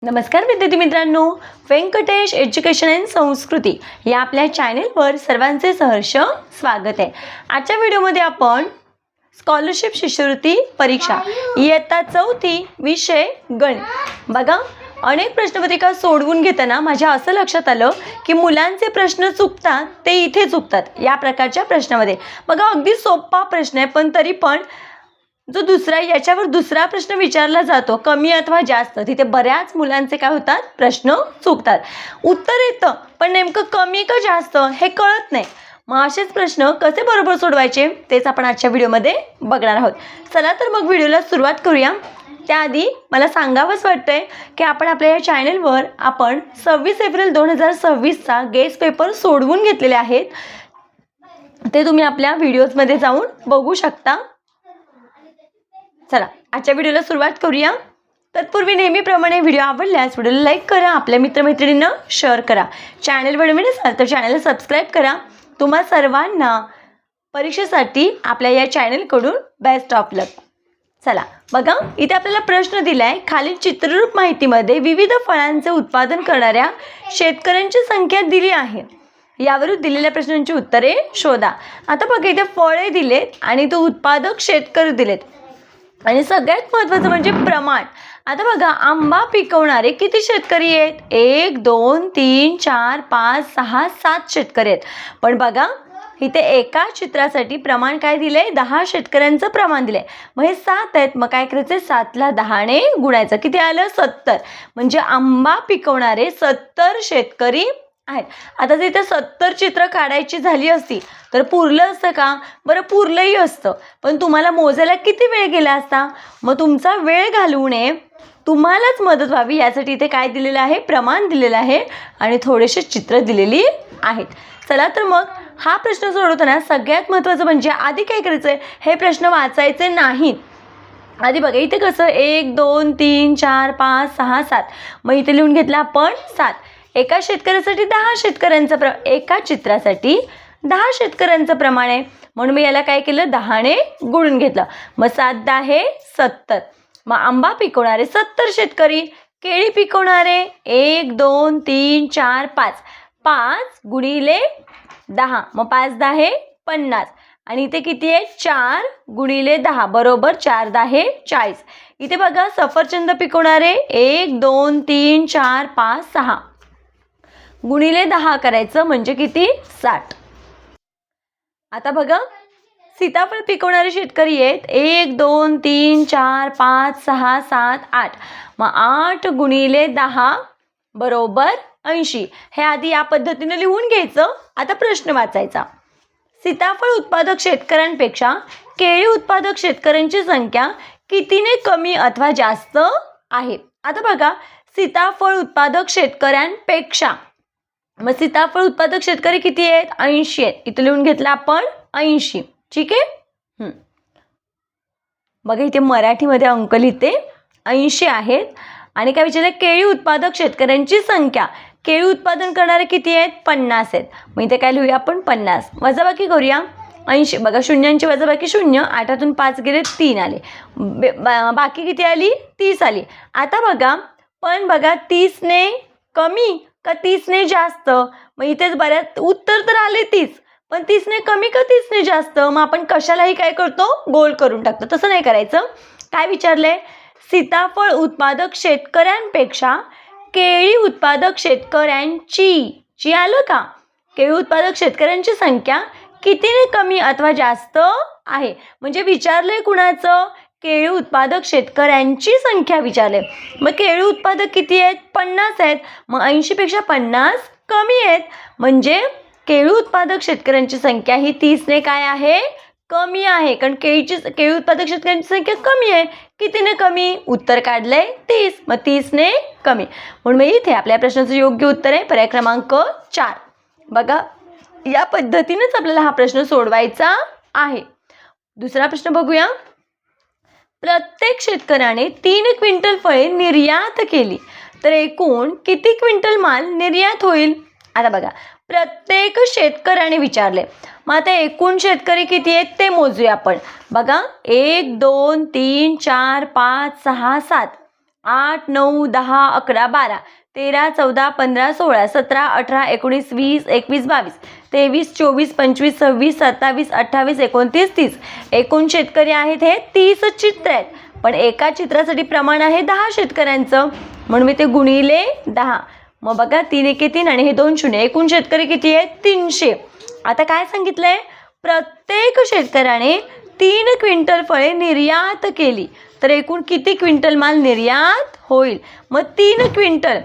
नमस्कार विद्यार्थी मित्रांनो, व्यंकटेश एज्युकेशन अँड संस्कृती या आपल्या चॅनेलवर सर्वांचे सहर्ष स्वागत आहे। आजच्या व्हिडिओमध्ये आपण स्कॉलरशिप शिष्यवृत्ती परीक्षा इयत्ता 4थी विषय गणित बघा। अनेक प्रश्नपत्रिका सोडवून घेताना माझ्या असं लक्षात आलं की मुलांचे प्रश्न चुकतात ते इथे चुकतात या प्रकारच्या प्रश्नामध्ये। बघा अगदी सोपा प्रश्न आहे पण तरी पण जो याच्यावर दुसरा प्रश्न विचारला जातो कमी अथवा जास्त, तिथे बऱ्याच मुलांचे काय होतात प्रश्न चुकतात। उत्तर येतं पण नेमकं कमी का जास्त हे कळत नाही। मग असेच प्रश्न कसे बरोबर सोडवायचे तेच आपण आजच्या व्हिडिओमध्ये बघणार आहोत। चला तर मग व्हिडिओला सुरुवात करूया। त्याआधी मला सांगावंच वाटतंय की आपण आपल्या या चॅनलवर आपण 26 एप्रिल 2026चा गेस्ट पेपर सोडवून घेतलेले आहेत, ते तुम्ही आपल्या व्हिडिओजमध्ये जाऊन बघू शकता। चला आजच्या व्हिडिओला सुरुवात करूया। तत्पूर्वी नेहमीप्रमाणे व्हिडिओ आवडल्यास व्हिडिओला लाईक करा, आपल्या मित्रमैत्रिणींना शेअर करा, चॅनलवर नवीन असाल तर चॅनलला सबस्क्राईब करा। तुम्हा सर्वांना परीक्षेसाठी आपल्या या चॅनलकडून बेस्ट ऑफ लक। चला बघा, इथे आपल्याला प्रश्न दिलाय, खालील चित्ररूप माहितीमध्ये विविध फळांचे उत्पादन करणाऱ्या शेतकऱ्यांची संख्या दिली आहे, यावरून दिलेल्या प्रश्नांची उत्तरे शोधा। आता बघा इथे फळे दिलेत आणि तो उत्पादक शेतकरी दिलेत आणि सगळ्यात महत्त्वाचं म्हणजे प्रमाण। आता बघा आंबा पिकवणारे किती शेतकरी आहेत? 1 2 3 4 5 6 7 शेतकरी आहेत। पण बघा इथे एका चित्रासाठी प्रमाण काय दिले? 10 शेतकऱ्यांचं प्रमाण दिले। मग हे 7 आहेत, मग काय करायचं? 7 ला 10 ने गुणायचं, किती आलं? 70। म्हणजे आंबा पिकवणारे 70 शेतकरी आहेत। आता जर इथे 70 चित्र काढायची झाली असती तर पुरलं असतं का? बरं पुरलंही असतं, पण तुम्हाला मोजायला किती वेळ गेला असता? मग तुमचा वेळ घालवू नये, तुम्हालाच मदत व्हावी यासाठी इथे काय दिलेलं आहे? प्रमाण दिलेलं आहे आणि थोडेसे चित्र दिलेली आहेत। चला तर मग हा प्रश्न सोडवताना सगळ्यात महत्त्वाचं म्हणजे आधी काय करायचं आहे? हे प्रश्न वाचायचे नाहीत। आधी बघा इथे कसं 1 2 3 4 5 6 7, मग इथे लिहून घेतलं आपण 7। एका शेतकऱ्यासाठी 10 शेतकऱ्यांचं एका चित्रासाठी 10 शेतकऱ्यांचं प्रमाण आहे, म्हणून मी याला काय केलं? 10 ने गुणून घेतलं। मग 7 10 70। मग आंबा पिकवणारे 70 शेतकरी, केळी पिकवणारे 1 2 3 4 5, 5 गुणिले 10, मग 5 10 50 आणि इथे किती आहे? 4 गुणिले 10 बरोबर 4 10 40। इथे बघा सफरचंद पिकवणारे 1 2 3 4 5 6 गुणिले 10 करायचं म्हणजे किती? 60। आता बघा सीताफळ पिकवणारे शेतकरी आहेत 1 2 3 4 5 6 7 8, मग 8 गुणिले 10 बरोबर 80। हे आधी या पद्धतीने लिहून घ्यायचं। आता प्रश्न वाचायचा। सीताफळ उत्पादक शेतकऱ्यांपेक्षा केळी उत्पादक शेतकऱ्यांची संख्या कितीने कमी अथवा जास्त आहे? आता बघा सीताफळ उत्पादक शेतकऱ्यांपेक्षा, मग सीताफळ उत्पादक शेतकरी किती आहेत? 80 आहेत, इथे लिहून घेतलं आपण 80। ठीक आहे। बघा इथे मराठीमध्ये अंक लिहिते 80 आहेत आणि काय विचारलं? केळी उत्पादक शेतकऱ्यांची संख्या, केळी उत्पादन करणारे किती आहेत? 50 आहेत, मग इथे काय लिहूया आपण? 50। वजाबाकी करूया 80, बघा शून्यांची वजाबाकी 0, 8तून 5 गेले 3 आले, बाकी किती आली? 30 आली। आता बघा पण बघा 30 ने कमी का 30 ने जास्त? मग इथेच बऱ्याच उत्तर तर आले 30, पण 30 ने कमी का 30 ने जास्त? मग आपण कशालाही काय करतो? गोल करून टाकतो। तसं नाही करायचं। काय विचारलंय? सीताफळ उत्पादक शेतकऱ्यांपेक्षा केळी उत्पादक शेतकऱ्यांची आलं का? केळी उत्पादक शेतकऱ्यांची संख्या कितीने कमी अथवा जास्त आहे? म्हणजे विचारलंय कुणाचं? केळी उत्पादक शेतकऱ्यांची संख्या विचारले। मग केळी उत्पादक किती आहेत? 50 आहेत, मग 80 पेक्षा 50 कमी आहेत, म्हणजे केळी उत्पादक शेतकऱ्यांची संख्या ही 30 ने काय आहे? कमी आहे, कारण केळी उत्पादक शेतकऱ्यांची संख्या कमी आहे। कितीने कमी? उत्तर काढलंय 30, मग 30 ने कमी, म्हणून इथे आपल्या प्रश्नाचं योग्य उत्तर आहे पर्याय क्रमांक 4। बघा या पद्धतीनेच आपल्याला हा प्रश्न सोडवायचा आहे। दुसरा प्रश्न बघूया। प्रत्येक शेतकऱ्याने 3 क्विंटल फळे निर्यात केली तर एकूण किती क्विंटल माल निर्यात होईल? आता बघा प्रत्येक शेतकऱ्याने विचारले, मग आता एकूण शेतकरी किती आहेत ते मोजूया आपण। बघा 1 2 3 4 5 6 7, 8 9 10 11 12 13 14 15 16 17 18 19 20 21 22 23 24 25 26 27 28 29 30 एकूण शेतकरी आहेत हे 30 चित्र आहेत, पण एका चित्रासाठी प्रमाण आहे 10 शेतकऱ्यांचं, म्हणून मी ते गुणिले 10. मग बघा 3 1 3 आणि हे 2 0, एकूण शेतकरी किती आहेत 300. आता काय सांगितलंय, प्रत्येक शेतकऱ्याने 3 क्विंटल फळे निर्यात केली तर एकूण किती क्विंटल माल निर्यात होईल. मग 3 क्विंटल,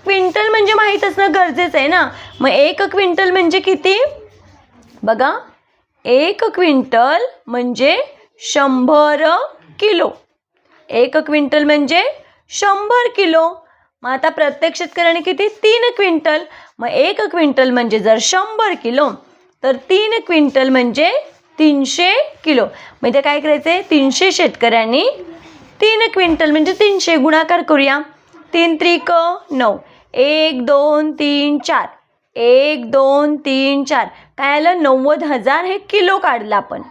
क्विंटल म्हणजे माहीत असणं गरजेचं आहे ना. मग 1 क्विंटल म्हणजे किती, बघा 1 क्विंटल म्हणजे 100 किलो. 1 क्विंटल म्हणजे 100 किलो. मग आता प्रत्येक शेतकऱ्याने किती 3 क्विंटल. मग 1 क्विंटल म्हणजे जर 100 किलो तर 3 क्विंटल म्हणजे 300 किलो. म्हणजे काय करायचे, 300 शेतकऱ्यांनी 3 क्विंटल म्हणजे 300 गुणाकार करूया. 3 त्रिक 9, 1 2 3 4, 1 2 3 4, काय आलं 90,000 हे किलो काढलं आपण.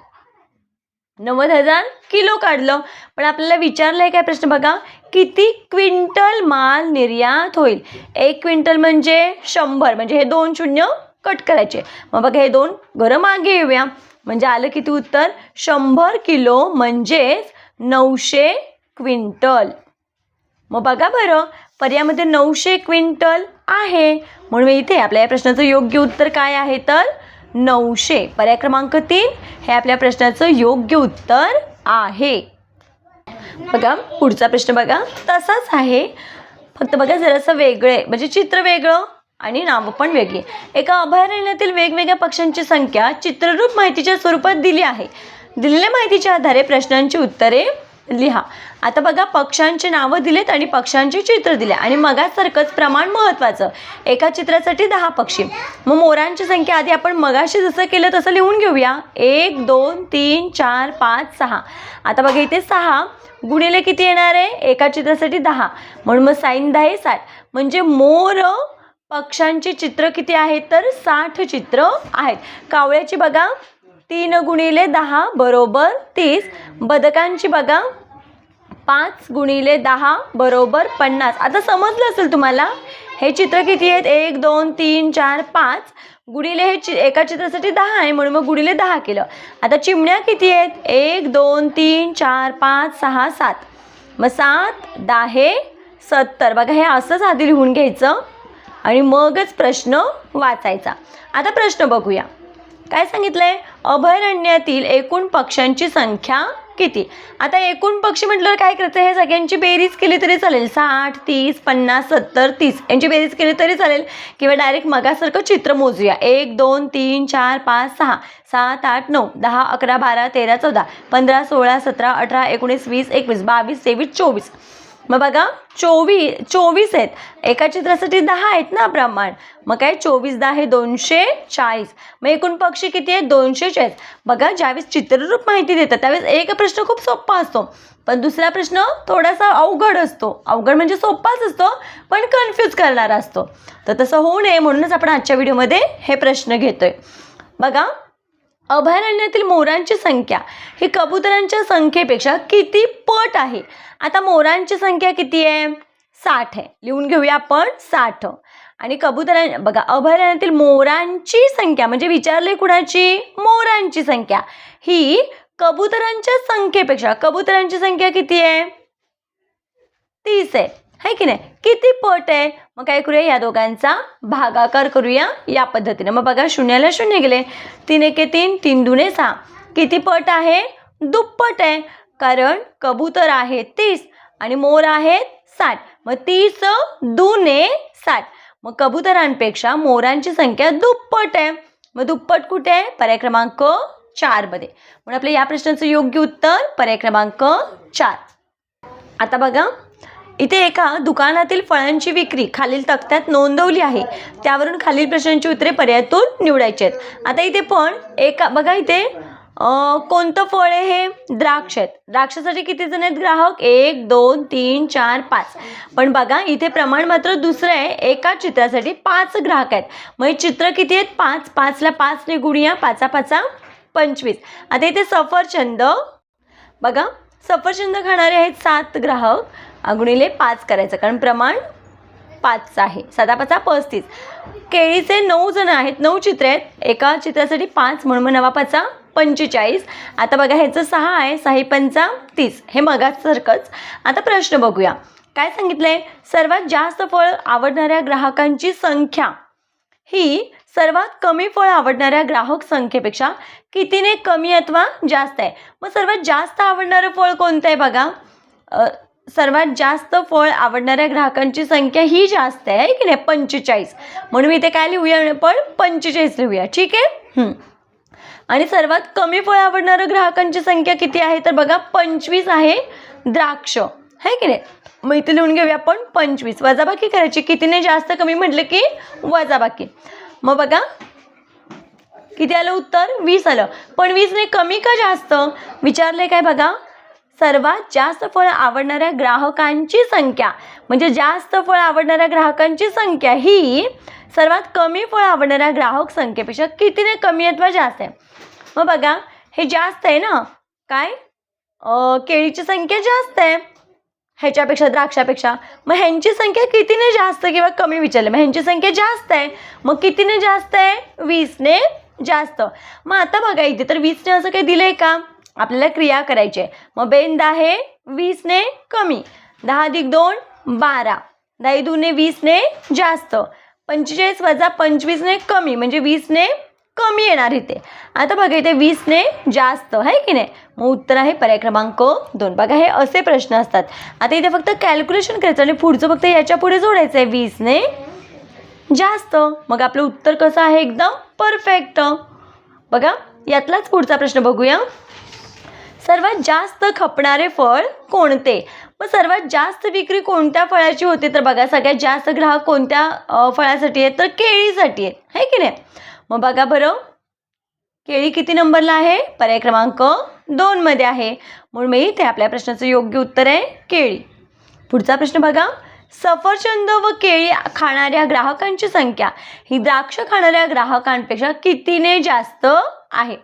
90,000 किलो काढलं. पण आपल्याला विचारलं आहे काय प्रश्न, बघा किती क्विंटल माल निर्यात होईल. 1 क्विंटल म्हणजे 100, म्हणजे हे 2 शून्य कट करायचे. मग बघा हे 2 घरं मागे येऊया, म्हणजे आलं किती उत्तर 100 किलो म्हणजेच 900 क्विंटल. मग बघा बरं पर्यायामध्ये 900 क्विंटल आहे, म्हणून इथे आपल्या या प्रश्नाचं योग्य उत्तर काय आहे तर 900. पर्याय क्रमांक 3 हे आपल्या प्रश्नाचं योग्य उत्तर आहे. बघा पुढचा प्रश्न बघा तसाच आहे, फक्त बघा जरासं वेगळे, म्हणजे चित्र वेगळं आणि नावं पण वेगळी. एका अभयारण्यातील वेगवेगळ्या पक्ष्यांची संख्या चित्ररूप माहितीच्या स्वरूपात दिली आहे. दिलेल्या माहितीच्या आधारे प्रश्नांची उत्तरे लिहा. आता बघा पक्ष्यांची नावं दिलेत आणि पक्ष्यांची चित्र दिले आणि मगासारखंच प्रमाण महत्त्वाचं. एका चित्रासाठी 10 पक्षी. मग मोरांची संख्या आधी आपण मगाशी जसं केलं तसं लिहून घेऊया. 1 2 3 4 5 6. आता बघा इथे 6 गुणिले किती येणार आहे, एका चित्रासाठी 10, म्हणून मग साईन 10 हे 60, म्हणजे मोर पक्ष्यांची चित्र किती आहेत तर 60 चित्र आहेत. कावळ्याची बघा 3 गुणिले 10 बरोबर 30. बदकांची बघा 5 गुणिले 10 बरोबर 50. आता समजलं असेल तुम्हाला हे चित्र किती आहेत, 1 2 3 4 5 गुणिले हे एका चित्रासाठी 10 आहे, म्हणून मग गुणिले 10 केलं. आता चिमण्या किती आहेत, 1 2 3 4 5 6 7, मग 7 10 70. बघा हे असंच आधी लिहून घ्यायचं आणि मगच प्रश्न वाचायचा. आता प्रश्न बघूया काय सांगितलंय, अभयारण्यातील एकूण पक्ष्यांची संख्या किती. आता एकूण पक्षी म्हटल्यावर काय करायचं, हे सगळ्यांची बेरीज केली तरी चालेल. 60 30 50 70 30 यांची बेरीज केली तरी चालेल, किंवा डायरेक्ट मगासारखं चित्र मोजूया. 1 2 3 4 5 6 7 8 9 10 11 12 13 14 15 16 17 18 19 20 21 22 23 24. मग बघा 24 आहेत, एका चित्रासाठी 10 आहेत ना प्रमाण, मग काय 24 10 हे 240. मग एकूण पक्षी किती आहेत 240. बघा ज्यावेळेस चित्ररूप माहिती देतात त्यावेळेस एक प्रश्न खूप सोपा असतो, पण दुसरा प्रश्न थोडासा अवघड असतो. अवघड म्हणजे सोपाच असतो पण कन्फ्यूज करणारा असतो. तर तसं होऊ नये म्हणूनच आपण आजच्या व्हिडिओमध्ये हे प्रश्न घेतोय. बघा अभयारण्यातील मोरांची संख्या ही कबुतरांच्या संख्येपेक्षा किती पट आहे. आता मोरांची संख्या किती आहे 60 आहे, लिहून घेऊया आपण 60. आणि बघा अभयारण्यातील मोरांची संख्या म्हणजे विचारले कुणाची, मोरांची संख्या ही कबुतरांच्या संख्येपेक्षा, कबुतरांची संख्या किती आहे 30 आहे की नाही, किती पट आहे. मग काय करूया या दोघांचा भागाकार करूया या पद्धतीने. मग बघा शून्याला शून्य गेले, 3 1 3 3 2 6, किती पट आहे दुप्पट आहे, कारण कबूतर आहे 30 आणि मोर आहेत 60. मग 30 2 60, मग कबुतरांपेक्षा मोरांची संख्या दुप्पट आहे. मग दुप्पट कुठे आहे, पर्याय क्रमांक 4 मध्ये. म्हणून आपल्या या प्रश्नाचं योग्य उत्तर पर्याय क्रमांक 4. आता बघा इथे एका दुकानातील फळांची विक्री खालील तक्त्यात नोंदवली आहे, त्यावरून खालील प्रश्नांची उत्तरे पर्यायातून निवडायची आहेत. आता इथे पण एका बघा इथे कोणतं फळ आहे, हे द्राक्ष आहेत. द्राक्षासाठी किती जण आहेत ग्राहक, 1 2 3 4 5. पण बघा इथे प्रमाण मात्र दुसरं आहे, एका चित्रासाठी 5 ग्राहक आहेत. मग हे चित्र किती आहेत 5, 5ला 5 ने गुणूया, 5 5 25. आता इथे सफरचंद बघा, सफरचंद खाणारे आहेत 7 ग्राहक, गुणिले 5 करायचं, कारण प्रमाण 5 आहे. 7 5 35. केळीचे 9 जण आहेत, 9 चित्र आहेत, एका चित्रासाठी 5 म्हणून 9 5 45. आता बघा ह्याचं 6 आहे, 6 5 30. हे मगासारखंच. आता प्रश्न बघूया काय सांगितलंय. सर्वात जास्त फळ आवडणाऱ्या ग्राहकांची संख्या ही सर्वात कमी फळ आवडणाऱ्या ग्राहक संख्येपेक्षा कितीने कमी अथवा जास्त आहे. मग सर्वात जास्त आवडणारं फळ कोणतं आहे बघा. सर्वात जास्त फळ आवडणाऱ्या ग्राहकांची संख्या ही जास्त आहे की नाही, 45. म्हणून मी इथे काय लिहूया आपण 45 लिहूया. ठीक आहे. आणि सर्वात कमी फळ आवडणाऱ्या ग्राहकांची संख्या किती आहे तर बघा 25 आहे, द्राक्ष आहे की नाही. मग इथे लिहून घेऊया आपण 25. वजाबाकी करायची, कितीने जास्त कमी म्हटलं की वजाबाकी. मग बघा किती आलं उत्तर 20 आलं. पण 20ने कमी का जास्त विचारले काय बघा. सर्वात जास्त फळ आवडणाऱ्या ग्राहकांची संख्या म्हणजे जास्त फळ आवडणाऱ्या ग्राहकांची संख्या ही सर्वात कमी फळ आवडणाऱ्या ग्राहक संख्येपेक्षा कितीने कमी अथवा जास्त आहे. मग बघा हे जास्त आहे ना, काय केळीची संख्या जास्त आहे ह्याच्यापेक्षा, द्राक्षापेक्षा. मग ह्यांची संख्या कितीने जास्त किंवा कमी विचारले. मग ह्यांची संख्या जास्त आहे, मग कितीने जास्त आहे 20ने जास्त. मग आता बघा इथे तर 20ने असं काही दिलंय का, आपल्याला क्रिया करायची आहे. मग बेन 10 हे 20ने कमी, 10 अधिक 2 12, 10 2 20ने जास्त, 45 वजा 25ने कमी म्हणजे 20ने कमी येणार इथे. आता बघा इथे 20ने जास्त आहे की नाही. मग उत्तर आहे पर्याय क्रमांक 2. बघा हे असे प्रश्न असतात. आता इथे फक्त कॅल्क्युलेशन करायचं आणि पुढचं फक्त याच्या पुढे जोडायचं आहे 20ने जास्त. मग आपलं उत्तर कसं आहे एकदम परफेक्ट. बघा यातलाच पुढचा प्रश्न बघूया. सर्वात जास्त खपणारे फळ कोणते. मग सर्वात जास्त विक्री कोणत्या फळाची होते तर बघा सगळ्यात जास्त ग्राहक कोणत्या फळासाठी आहेत तर केळीसाठी आहेत आहे की नाही. मग बघा बरं केळी किती नंबरला आहे पर्याय क्रमांक 2 मध्ये आहे. म्हणून मी इथे आपल्या प्रश्नाचं योग्य उत्तर आहे केळी. पुढचा प्रश्न बघा. सफरचंद व केळी खाणाऱ्या ग्राहकांची संख्या ही द्राक्ष खाणाऱ्या ग्राहकांपेक्षा कितीने जास्त आहे.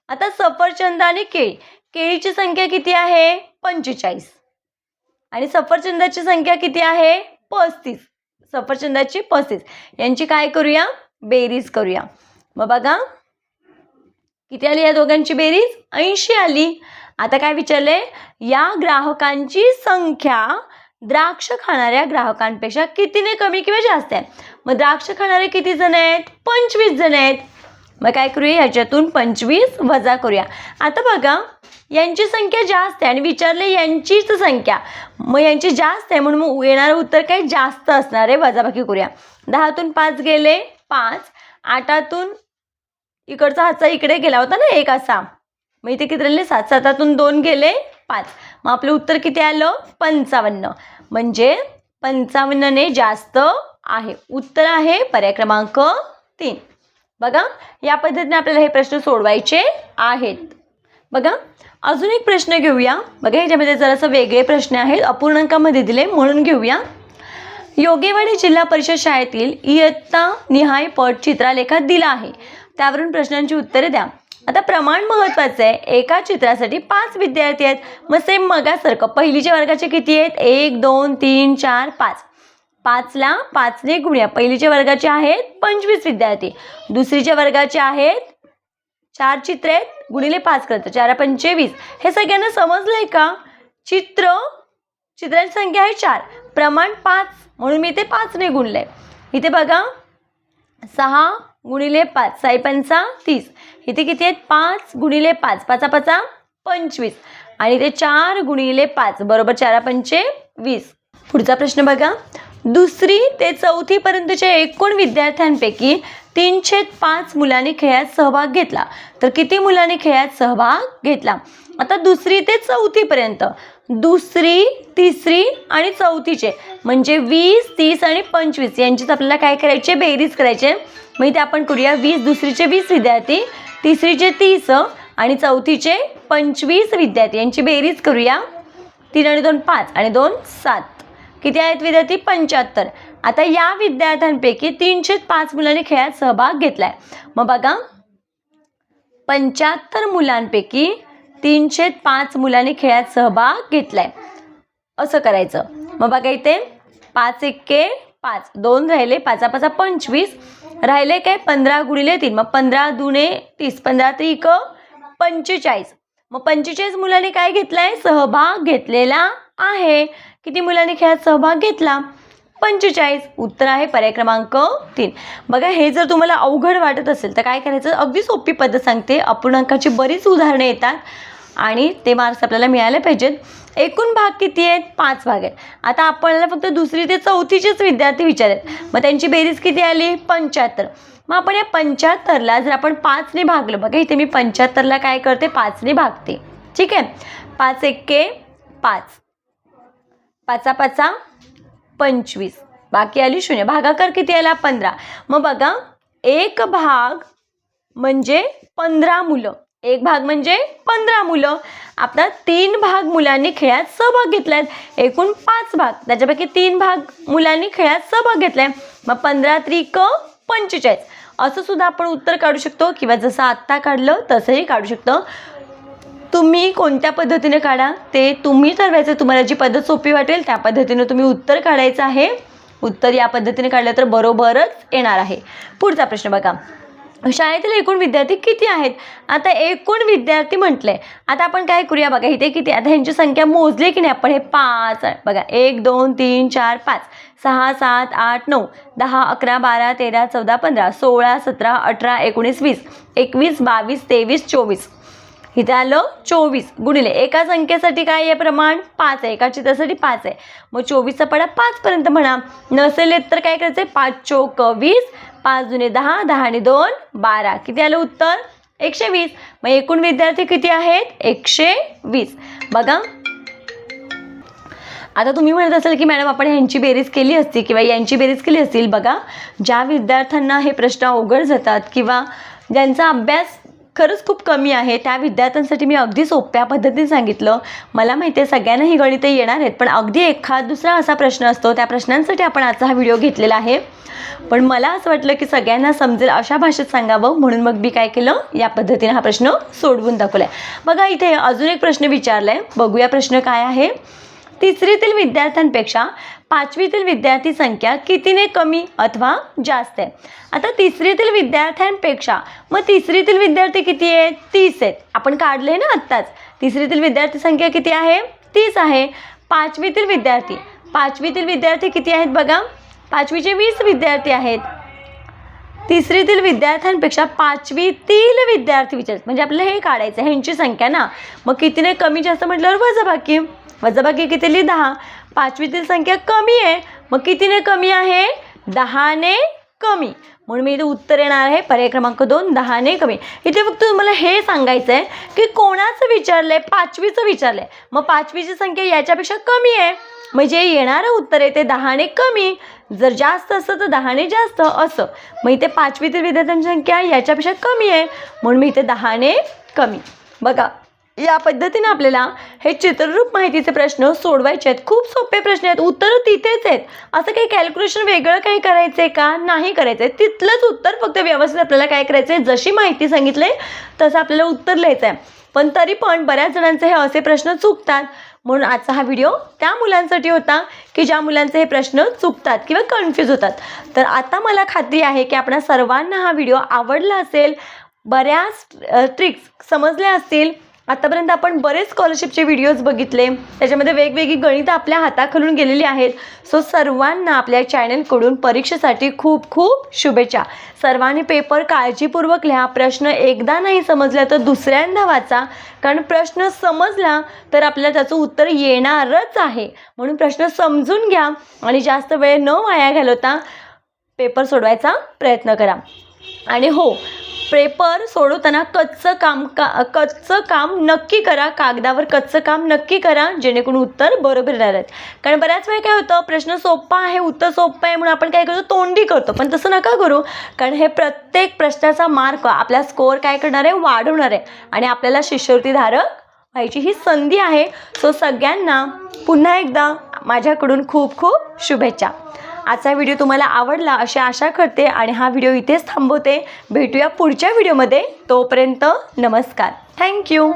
आता सफरचंद आणि केळीची संख्या किती आहे 45 आणि सफरचंदाची संख्या किती आहे 35. सफरचंदाची 35. यांची काय करूया बेरीज करूया. मग बघा किती आली या दोघांची बेरीज 80 आली. आता काय विचारले या ग्राहकांची संख्या द्राक्ष खाणाऱ्या ग्राहकांपेक्षा कितीने कमी किंवा जास्त आहे. मग द्राक्ष खाणारे किती जण आहेत 25 जण आहेत. मग काय करूया याच्यातून 25 वजा करूया. आता बघा यांची संख्या जास्त आहे आणि विचारले यांचीच संख्या, मग यांची जास्त आहे म्हणून मग येणारं उत्तर काय जास्त असणार आहे. वजाबाकी करूया. 10तून 5 गेले 5, 8तून इकडचा हातचा इकडे गेला होता ना 1 असा, मग इथे किती राहिले 7, 7तून 2 गेले 5. मग आपलं उत्तर किती आलं 55. म्हणजे 55ने जास्त आहे. उत्तर आहे पर्याय क्रमांक 3. बघा या पद्धतीने आपल्याला हे प्रश्न सोडवायचे आहेत. बघा अजून एक प्रश्न घेऊया. बघा ह्याच्यामध्ये जरासं वेगळे प्रश्न आहेत, अपूर्णांकामध्ये दिले म्हणून घेऊया. योगेवाडी जिल्हा परिषद शाळेतील इयत्ता निहाय पट चित्रलेखात दिला आहे, त्यावरून प्रश्नांची उत्तरे द्या. आता प्रमाण महत्त्वाचं आहे. एका चित्रासाठी 5 विद्यार्थी आहेत. मग सेम मगासारखं पहिलीच्या वर्गाचे किती आहेत 1 2 3 4 5. 5ला 5ने गुणूया. पहिलीच्या वर्गाचे आहेत 25 विद्यार्थी, दुसरीच्या वर्गाचे आहेत 4 चित्र आहेत, गुणिले 5 करतो 4 5 20. हे सगळ्यांना समजलंय का. चित्रांची संख्या आहे 4, प्रमाण 5 म्हणून मी इथे 5ने गुणलंय. इथे बघा 6 गुणिले 5 6 5 30. इथे किती आहेत 5 गुणिले 5 5 5 25 आणि इथे 4 गुणिले 5 बरोबर 4 5 20. पुढचा प्रश्न बघा. दुसरी ते चौथी पर्यंतच्या एकूण विद्यार्थ्यांपैकी 3/5 मुलांनी खेळात सहभाग घेतला तर किती मुलांनी खेळात सहभाग घेतला. आता दुसरी ते चौथी पर्यंत, दुसरी तिसरी आणि चौथीचे म्हणजे 20 30 आणि 25 यांचीच आपल्याला काय करायचे बेरीज करायचे. मग इथे आपण करूया 20 दुसरीचे 20 विद्यार्थी, तिसरीचे 30 आणि चौथीचे 25 विद्यार्थी यांची बेरीज करूया. 3 आणि 2 5 आणि 2 7. किती आहेत विद्यार्थी 75. आता या विद्यार्थ्यांपैकी 3/5 मुलांनी खेळात सहभाग घेतलाय. मग बघा 75 मुलांपैकी 3/5 मुलांनी खेळात सहभाग घेतलाय. असं करायचं. मग बघा इथे 5 एक्के 5, 2 राहिले, 5 5 25 राहिले काय 15 गुणिले 3, मग 15 दुने 30, 15 त्रिक 45. मग 45 मुलांनी काय घेतलाय? सहभाग घेतलेला आहे. किती मुलांनी खेळात सहभाग घेतला? 45. उत्तर आहे पर्याय क्रमांक 3. बघा हे जर तुम्हाला अवघड वाटत असेल तर काय करायचं? अगदी सोपी पद्धत सांगते. अपूर्णांकाची बरीच उदाहरणे येतात आणि ते मार्क्स आपल्याला मिळाले पाहिजेत. एकूण भाग किती आहेत? 5 भाग आहेत. आता आपल्याला फक्त 2री ते 4थीचेच विद्यार्थी विचारलेत, मग त्यांची बेरीज किती आली? 75. मग आपण या 75ला जर आपण 5ने भागलं, बघा इथे मी 75ला काय करते? 5ने भागते. ठीक आहे. 5 एक्के 5, 5 5 25, बाकी आली 0. भागाकार किती आला? 15. मग बघा एक भाग म्हणजे 15 मुलं, एक भाग म्हणजे 15 मुलं. आता 3 भाग मुलांनी खेळात सहभाग घेतलाय, एकूण 5 भाग, त्याच्यापैकी 3 भाग मुलांनी खेळात सहभाग घेतलाय. मग 15 त्रिक 45 असं सुद्धा आपण उत्तर काढू शकतो, किंवा जसं आत्ता काढलं तसंही काढू शकतो. तुम्ही कोणत्या पद्धतीने काढा ते तुम्ही ठरवायचं. तुम्हाला जी पद्धत सोपी वाटेल त्या पद्धतीने तुम्ही उत्तर काढायचं आहे. उत्तर या पद्धतीने काढलं तर बरोबरच येणार आहे. पुढचा प्रश्न बघा. शाळेतील एकूण विद्यार्थी किती आहेत? आता एकूण विद्यार्थी म्हटले, आता आपण काय करूया? बघा इथे किती, आता ह्यांची संख्या मोजली की नाही आपण? हे 5 बघा, 1 2 3 4 5 6 7 8 9 10 11 12 13 14 15 16 17 18 19 20 21 22 23 24. इथे आलं 24 गुणिले एका संख्येसाठी काय आहे? प्रमाण 5 आहे. एका चित्रासाठी 5 आहे. मग 24चा पडा 5 पर्यंत म्हणा. नसेल तर काय करायचं? 5 चोक 20, 5 दुने 10, 10 आणि 2 12. किती आलं उत्तर? 120. मग एकूण विद्यार्थी किती आहेत? 120. बघा आता तुम्ही म्हणत असाल की मॅडम आपण ह्यांची बेरीज केली असती किंवा यांची बेरीज केली असतील. बघा ज्या विद्यार्थ्यांना हे प्रश्न अवघड जातात किंवा ज्यांचा अभ्यास खरंच खूप कमी आहे त्या विद्यार्थ्यांसाठी मी अगदी सोप्या पद्धतीने सांगितलं. मला माहिती आहे सगळ्यांना ही गणिते येणार आहेत, पण अगदी एखाद दुसरा असा प्रश्न असतो त्या प्रश्नांसाठी आपण आजचा हा व्हिडिओ घेतलेला आहे. पण मला असं वाटलं की सगळ्यांना समजेल अशा भाषेत सांगावं, म्हणून मग मी काय केलं? या पद्धतीने हा प्रश्न सोडवून दाखवला आहे. बघा इथे अजून एक प्रश्न विचारला आहे, बघूया प्रश्न काय आहे. 3रीतील विद्यार्थ्यांपेक्षा 5वीतील विद्यार्थी संख्या कितीने कमी अथवा जास्त आहे? आता 3रीतील विद्यार्थ्यांपेक्षा, मग 3रीतील विद्यार्थी किती आहेत? 30 आहेत. आपण काढले ना आत्ताच. 3रीतील विद्यार्थी संख्या किती आहे? 30 आहे. 5वीतील विद्यार्थी किती आहेत? बघा 5वीचे 20 विद्यार्थी आहेत. 3रीतील विद्यार्थ्यांपेक्षा 5वीतील विद्यार्थी विचारायचे म्हणजे आपल्याला हे काढायचं आहे ह्यांची संख्या ना. मग कितीने कमी जास्त म्हटल्यावर वजाबाकी. वजाबाकी कितीली? 10. 5वीतील संख्या कमी आहे, मग कितीने कमी आहे? 10ने कमी. म्हणून मी इथे उत्तर येणार आहे पर्याय क्रमांक 2, 10ने कमी. इथे फक्त तुम्हाला हे सांगायचं आहे की कोणाचं विचारलंय? 5वीचं विचारलंय. मग 5वीची संख्या याच्यापेक्षा कमी आहे, म्हणजे येणारं उत्तर आहे ते 10ने कमी. जर जास्त असतं तर 10ने जास्त असं. मग इथे 5वीतील विद्यार्थ्यांची संख्या याच्यापेक्षा कमी आहे, म्हणून मी इथे 10ने कमी. बघा या पद्धतीने आपल्याला हे चित्ररूप माहितीचे प्रश्न सोडवायचे आहेत. खूप सोपे प्रश्न आहेत, उत्तरं तिथेच आहेत. असं काही कॅल्क्युलेशन वेगळं काही करायचं आहे का? नाही करायचं आहे. तिथलंच उत्तर, फक्त व्यवस्थित आपल्याला काय करायचं आहे? जशी माहिती सांगितली तसं आपल्याला उत्तर लिहायचं आहे. पण तरी पण बऱ्याच जणांचे हे असे प्रश्न चुकतात, म्हणून आजचा हा व्हिडिओ त्या मुलांसाठी होता की ज्या मुलांचे हे प्रश्न चुकतात किंवा कन्फ्यूज होतात. तर आता मला खात्री आहे की आपणा सर्वांना हा व्हिडिओ आवडला असेल, बऱ्याच ट्रिक्स समजल्या असतील. आतापर्यंत आपण बरेच स्कॉलरशिपचे व्हिडिओज बघितले, त्याच्यामध्ये वेगवेगळी गणितं आपल्या हाताखालून गेलेली आहेत. सो सर्वांना आपल्या चॅनलकडून परीक्षेसाठी खूप खूप शुभेच्छा. सर्वांनी पेपर काळजीपूर्वक लिहा. प्रश्न एकदा नाही समजला तर दुसऱ्यांदा वाचा, कारण प्रश्न समजला तर आपल्याला त्याचं उत्तर येणारच आहे. म्हणून प्रश्न समजून घ्या आणि जास्त वेळ न वाया घालवता पेपर सोडवायचा प्रयत्न करा. आणि हो, पेपर सोडवताना कच्चं काम नक्की करा. कागदावर कच्चं काम नक्की करा, जेणेकरून उत्तर बरोबर येणार आहेत. कारण बऱ्याच वेळा काय होतं, प्रश्न सोपा आहे, उत्तर सोपं आहे म्हणून आपण काय करतो? तोंडी करतो. पण तसं नका करू, कारण हे प्रत्येक प्रश्नाचा मार्क आपला स्कोअर काय करणार आहे? वाढवणार आहे आणि आपल्याला शिष्यवृत्तीधारक व्हायची ही संधी आहे. सो सगळ्यांना पुन्हा एकदा माझ्याकडून खूप खूप शुभेच्छा. आजचा व्हिडिओ तुम्हाला आवडला अशी आशा करते आणि हा व्हिडिओ इथेच थांबवते. भेटूया पुढच्या व्हिडिओमध्ये. तोपर्यंत नमस्कार. थँक्यू.